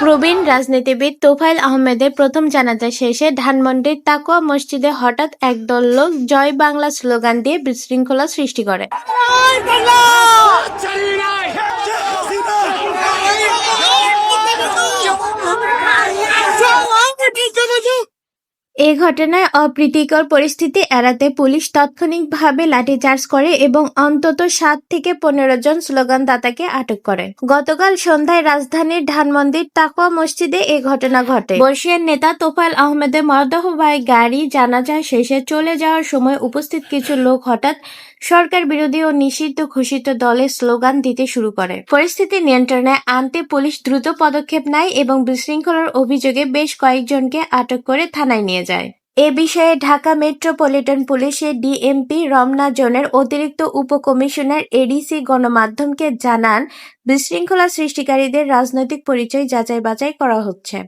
প্রবীণ রাজনীতিবিদ তোফায়েল আহমেদের প্রথম জানাজা শেষে ধানমন্ডির তাকওয়া মসজিদে হঠাৎ একদল লোক জয় বাংলা স্লোগান দিয়ে বিশৃঙ্খলা সৃষ্টি করে। এই ঘটনায় অপ্রীতিকর পরিস্থিতি এড়াতে পুলিশ তাৎক্ষণিকভাবে লাঠিচার্জ করে এবং অন্তত 7 থেকে 15 জন স্লোগানদাতাকে আটক করে। গতকাল সন্ধ্যায় রাজধানীর ধানমন্ডির তাকওয়া মসজিদে এ ঘটনা ঘটে। বর্ষিয়ান নেতা তোফায়েল আহমেদের মরদেহবাহী গাড়ি জানাজা শেষে চলে যাওয়ার সময় উপস্থিত কিছু লোক হঠাৎ সরকার বিরোধী ও নিষিদ্ধ ঘোষিত দলের স্লোগান দিতে শুরু করে। পরিস্থিতি নিয়ন্ত্রণে আনতে পুলিশ দ্রুত পদক্ষেপ নেয় এবং বিশৃঙ্খলার অভিযোগে বেশ কয়েকজনকে আটক করে থানায় নিয়ে যায়। এ বিষয়ে ঢাকা মেট্রোপলিটন পুলিশের ডিএমপি রমনা জোনের অতিরিক্ত উপকমিশনার এডিসি গণমাধ্যমকে জানান, বিশৃঙ্খলা সৃষ্টিকারীদের রাজনৈতিক পরিচয় যাচাই বাছাই করা হচ্ছে।